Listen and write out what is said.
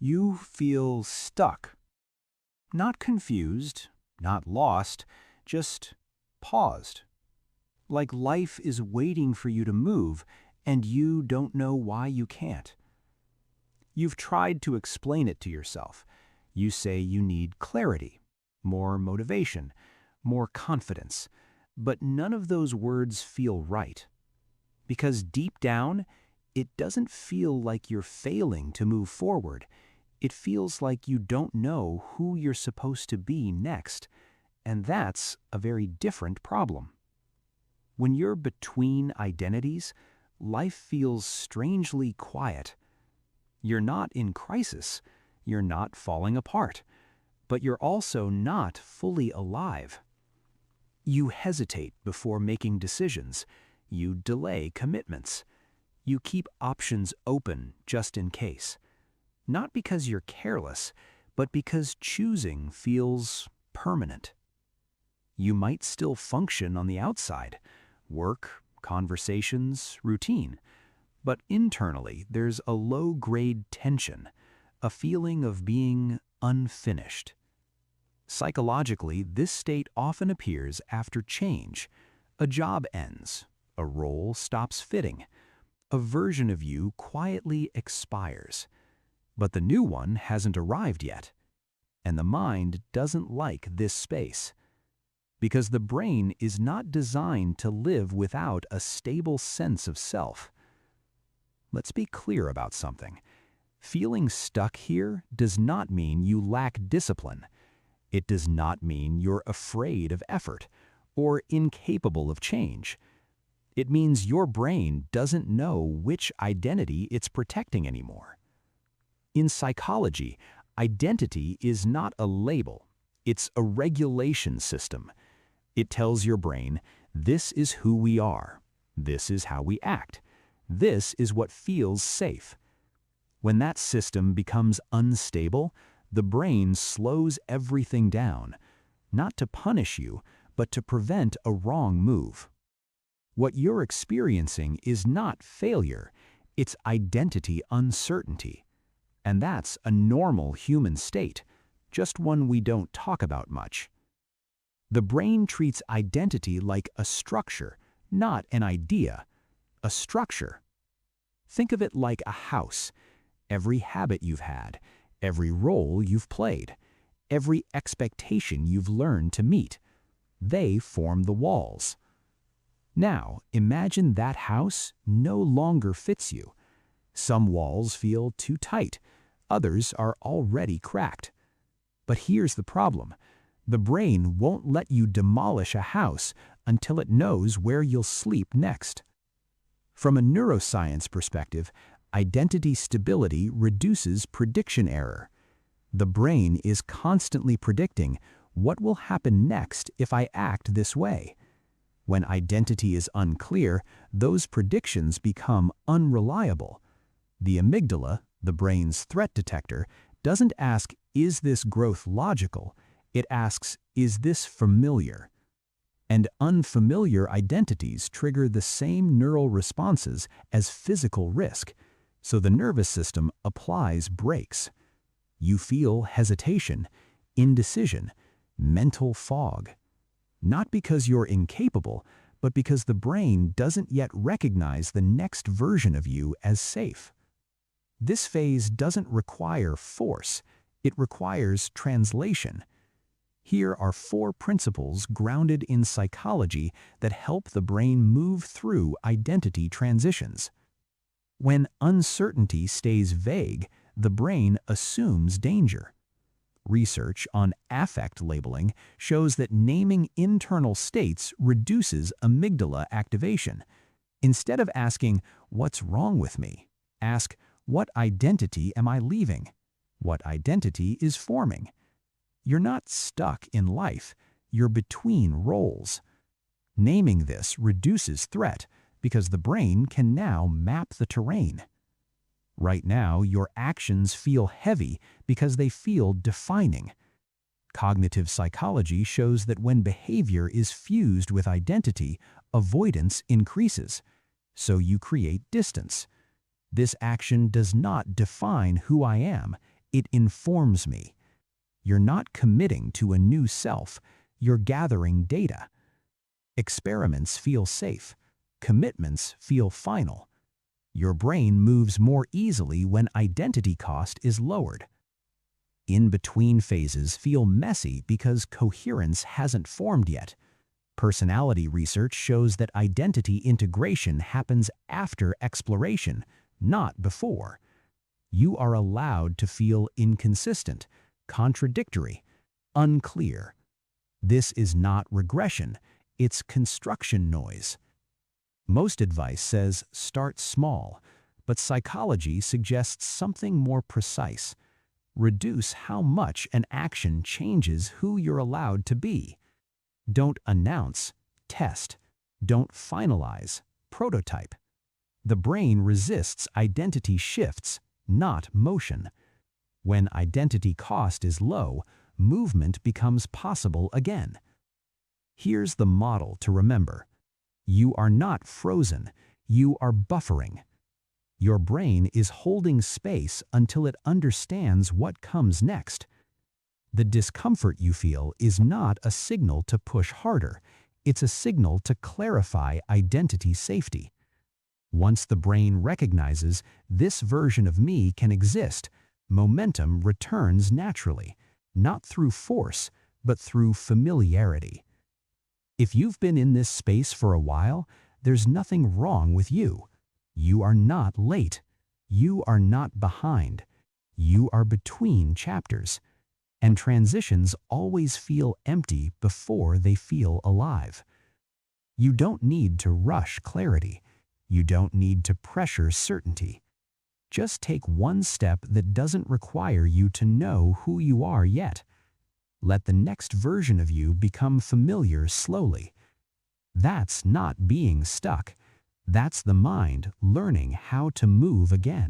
You feel stuck. Not confused, not lost, just paused. Like life is waiting for you to move, and you don't know why you can't. You've tried to explain it to yourself. You say you need clarity, more motivation, more confidence, but none of those words feel right. Because deep down, it doesn't feel like you're failing to move forward. It feels like you don't know who you're supposed to be next, and that's a very different problem. When you're between identities, life feels strangely quiet. You're not in crisis, you're not falling apart, but you're also not fully alive. You hesitate before making decisions, you delay commitments, you keep options open just in case. Not because you're careless, but because choosing feels permanent. You might still function on the outside, work, conversations, routine, but internally there's a low-grade tension, a feeling of being unfinished. Psychologically, this state often appears after change. A job ends, a role stops fitting, a version of you quietly expires. But the new one hasn't arrived yet, and the mind doesn't like this space. Because the brain is not designed to live without a stable sense of self. Let's be clear about something. Feeling stuck here does not mean you lack discipline. It does not mean you're afraid of effort or incapable of change. It means your brain doesn't know which identity it's protecting anymore. In psychology, identity is not a label. It's a regulation system. It tells your brain, this is who we are. This is how we act. This is what feels safe. When that system becomes unstable, the brain slows everything down, not to punish you, but to prevent a wrong move. What you're experiencing is not failure, it's identity uncertainty. And that's a normal human state, just one we don't talk about much. The brain treats identity like a structure, not an idea. A structure. Think of it like a house. Every habit you've had, every role you've played, every expectation you've learned to meet. They form the walls. Now, imagine that house no longer fits you. Some walls feel too tight, others are already cracked. But here's the problem. The brain won't let you demolish a house until it knows where you'll sleep next. From a neuroscience perspective, identity stability reduces prediction error. The brain is constantly predicting what will happen next if I act this way. When identity is unclear, those predictions become unreliable. The amygdala, the brain's threat detector, doesn't ask, is this growth logical? It asks, is this familiar? And unfamiliar identities trigger the same neural responses as physical risk, so the nervous system applies brakes. You feel hesitation, indecision, mental fog. Not because you're incapable, but because the brain doesn't yet recognize the next version of you as safe. This phase doesn't require force, it requires translation. Here are 4 principles grounded in psychology that help the brain move through identity transitions. When uncertainty stays vague, the brain assumes danger. Research on affect labeling shows that naming internal states reduces amygdala activation. Instead of asking, "What's wrong with me?" ask, "What identity am I leaving? What identity is forming?" You're not stuck in life, you're between roles. Naming this reduces threat because the brain can now map the terrain. Right now, your actions feel heavy because they feel defining. Cognitive psychology shows that when behavior is fused with identity, avoidance increases. So you create distance. This action does not define who I am, It informs me. You're not committing to a new self, you're gathering data. Experiments feel safe. Commitments feel final. Your brain moves more easily when identity cost is lowered. In-between phases feel messy because coherence hasn't formed yet. Personality research shows that identity integration happens after exploration, not before. You are allowed to feel inconsistent, contradictory, unclear. This is not regression, it's construction noise. Most advice says start small, but psychology suggests something more precise. Reduce how much an action changes who you're allowed to be. Don't announce, test. Don't finalize, prototype. The brain resists identity shifts, not motion. When identity cost is low, movement becomes possible again. Here's the model to remember. You are not frozen, you are buffering. Your brain is holding space until it understands what comes next. The discomfort you feel is not a signal to push harder, it's a signal to clarify identity safety. Once the brain recognizes this version of me can exist, momentum returns naturally, not through force, but through familiarity. If you've been in this space for a while, there's nothing wrong with you. You are not late. You are not behind. You are between chapters. And transitions always feel empty before they feel alive. You don't need to rush clarity. You don't need to pressure certainty. Just take one step that doesn't require you to know who you are yet. Let the next version of you become familiar slowly. That's not being stuck. That's the mind learning how to move again.